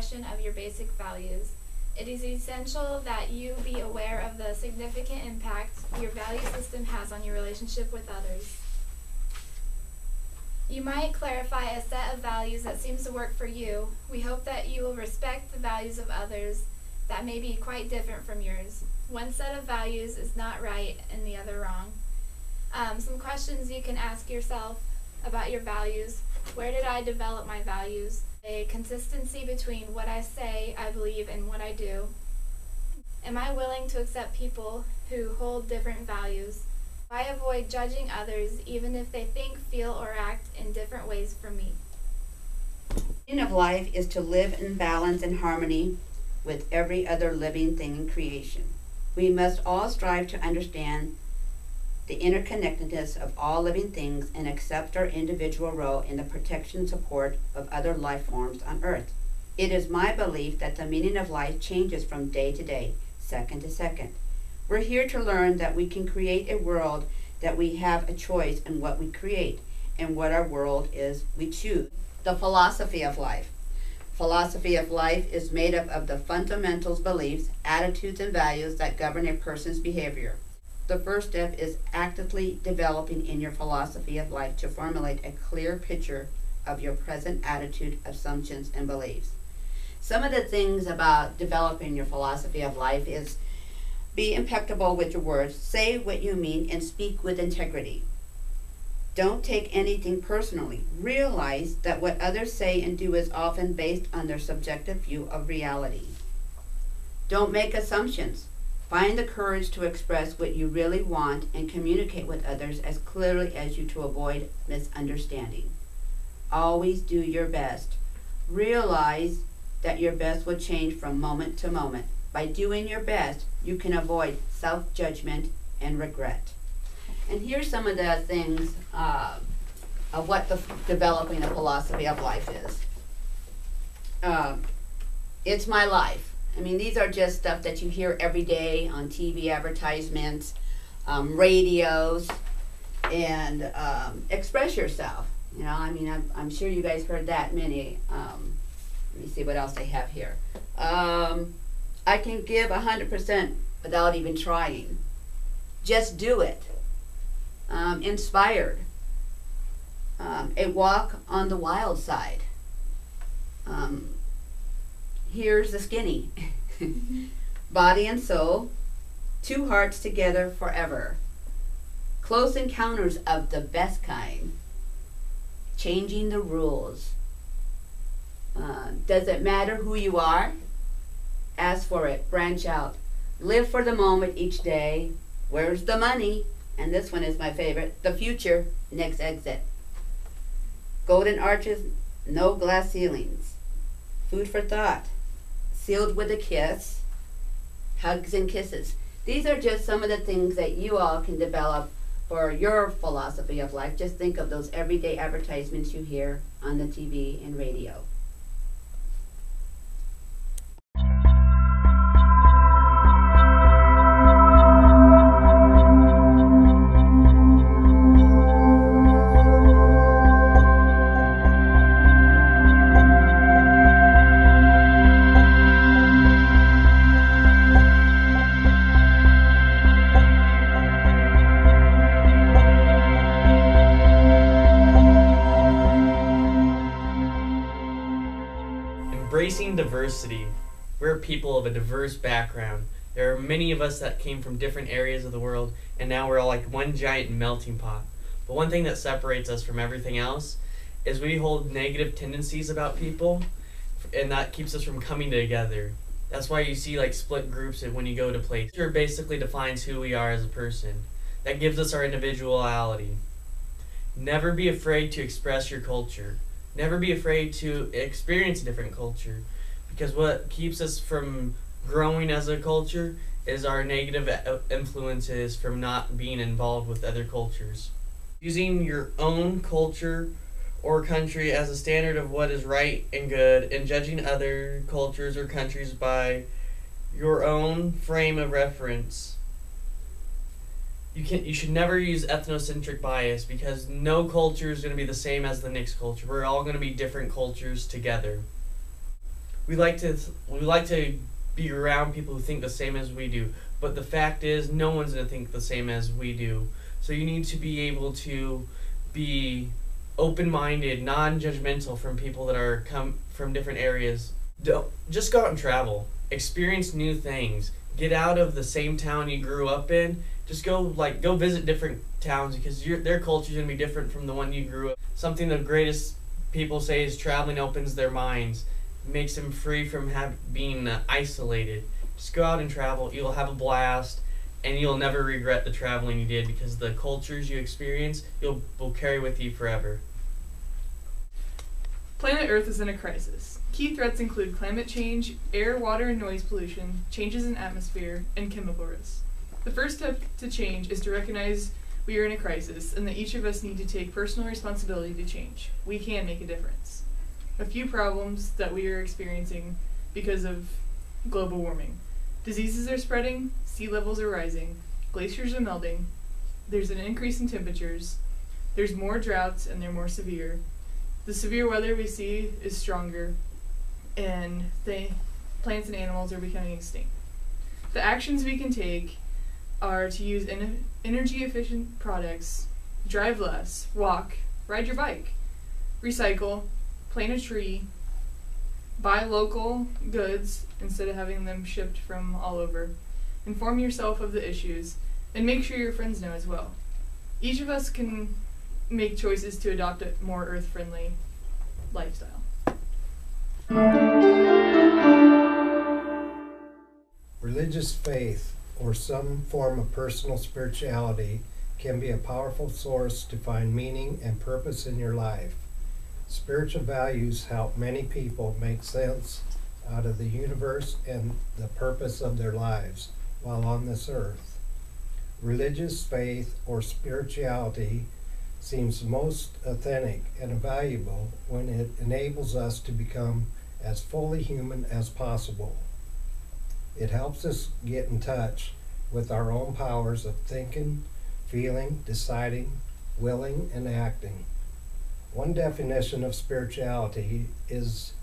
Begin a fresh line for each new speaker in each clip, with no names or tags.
expression of your basic values. It is essential that you be aware of the significant impact your value system has on your relationship with others. You might clarify a set of values that seems to work for you. We hope that you will respect the values of others that may be quite different from yours. One set of values is not right and the other wrong. Some questions you can ask yourself about your values. Where did I develop my values? A consistency between what I say I believe and what I do. Am I willing to accept people who hold different values? I avoid judging others even if they think, feel, or act in different ways from me.
The meaning of life is to live in balance and harmony with every other living thing in creation. We must all strive to understand the interconnectedness of all living things and accept our individual role in the protection and support of other life forms on earth. It is my belief that the meaning of life changes from day to day, second to second. We're here to learn that we can create a world, that we have a choice in what we create, and what our world is we choose. The philosophy of life. Philosophy of life is made up of the fundamentals, beliefs, attitudes, and values that govern a person's behavior. The first step is actively developing in your philosophy of life to formulate a clear picture of your present attitude, assumptions, and beliefs. Some of the things about developing your philosophy of life is be impeccable with your words, say what you mean, and speak with integrity. Don't take anything personally. Realize that what others say and do is often based on their subjective view of reality. Don't make assumptions. Find the courage to express what you really want and communicate with others as clearly as you to avoid misunderstanding. Always do your best. Realize that your best will change from moment to moment. By doing your best, you can avoid self-judgment and regret. And here's some of the things of what developing a philosophy of life is. It's my life. I mean, these are just stuff that you hear every day on TV advertisements, radios, and express yourself. You know, I mean, I'm sure you guys heard that many. Let me see what else they have here. I can give 100% without even trying. Just do it. Inspired. A walk on the wild side. Here's the skinny. Body and soul. Two hearts together forever. Close encounters of the best kind. Changing the rules. Does it matter who you are? Ask for it. Branch out. Live for the moment each day. Where's the money? And this one is my favorite. The future. Next exit. Golden arches. No glass ceilings. Food for thought. Sealed with a kiss. Hugs and kisses. These are just some of the things that you all can develop for your philosophy of life. Just think of those everyday advertisements you hear on the TV and radio.
Embracing diversity. We're people of a diverse background. There are many of us that came from different areas of the world, and now we're all like one giant melting pot. But one thing that separates us from everything else is we hold negative tendencies about people, and that keeps us from coming together. That's why you see like split groups when you go to places. Culture basically defines who we are as a person. That gives us our individuality. Never be afraid to express your culture. Never be afraid to experience a different culture, because what keeps us from growing as a culture is our negative influences from not being involved with other cultures. Using your own culture or country as a standard of what is right and good, and judging other cultures or countries by your own frame of reference. You should never use ethnocentric bias, because no culture is going to be the same as the next culture. We're all going to be different cultures together. we like to be around people who think the same as we do. But the fact is, no one's gonna think the same as we do. So you need to be able to be open-minded, non-judgmental from people that are come from different areas. Just go out and travel, experience new things, get out of the same town you grew up in. Just go visit different towns, because their culture's gonna be different from the one you grew up. Something the greatest people say is traveling opens their minds, makes them free from being isolated. Just go out and travel. You'll have a blast, and you'll never regret the traveling you did, because the cultures you experience will carry with you forever.
Planet Earth is in a crisis. Key threats include climate change, air, water, and noise pollution, changes in atmosphere, and chemical risks. The first step to change is to recognize we are in a crisis and that each of us need to take personal responsibility to change. We can make a difference. A few problems that we are experiencing because of global warming. Diseases are spreading, sea levels are rising, glaciers are melting, there's an increase in temperatures, there's more droughts and they're more severe. The severe weather we see is stronger, and plants and animals are becoming extinct. The actions we can take are to use energy efficient products, drive less, walk, ride your bike, recycle, plant a tree, buy local goods instead of having them shipped from all over, inform yourself of the issues, and make sure your friends know as well. Each of us can make choices to adopt a more earth-friendly lifestyle.
Religious faith, or some form of personal spirituality, can be a powerful source to find meaning and purpose in your life. Spiritual values help many people make sense out of the universe and the purpose of their lives while on this earth. Religious faith or spirituality seems most authentic and valuable when it enables us to become as fully human as possible. It helps us get in touch with our own powers of thinking, feeling, deciding, willing, and acting. One definition of spirituality is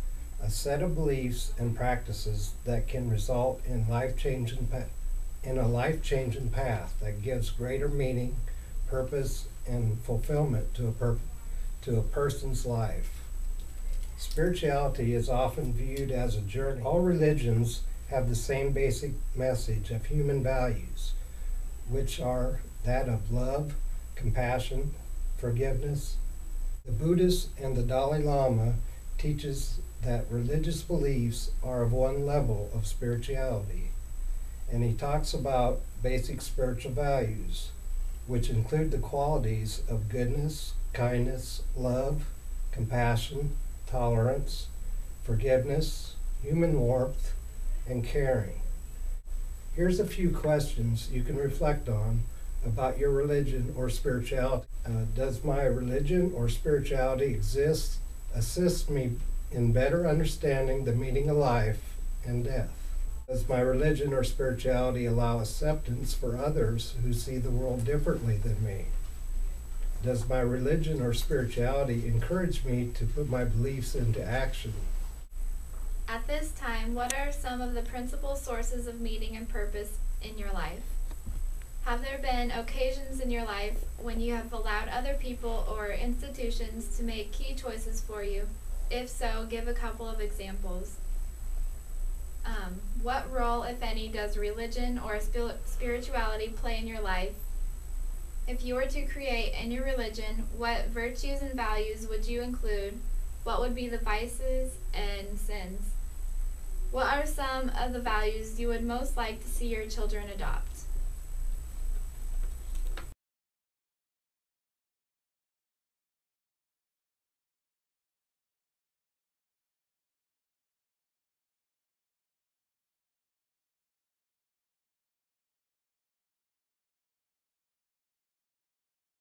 a set of beliefs and practices that can result in a life-changing path that gives greater meaning, purpose, and fulfillment to a person's life. Spirituality is often viewed as a journey. All religions have the same basic message of human values, which are that of love, compassion, forgiveness. The Buddhist and the Dalai Lama teaches that religious beliefs are of one level of spirituality, and he talks about basic spiritual values, which include the qualities of goodness, kindness, love, compassion, tolerance, forgiveness, human warmth, and caring. Here's a few questions you can reflect on about your religion or spirituality. Does my religion or spirituality assist me in better understanding the meaning of life and death? Does my religion or spirituality allow acceptance for others who see the world differently than me? Does my religion or spirituality encourage me to put my beliefs into action?
At this time, what are some of the principal sources of meaning and purpose in your life? Have there been occasions in your life when you have allowed other people or institutions to make key choices for you? If so, give a couple of examples. What role, if any, does religion or spirituality play in your life? If you were to create a new religion, what virtues and values would you include? What would be the vices and sins? What are some of the values you would most like to see your children adopt?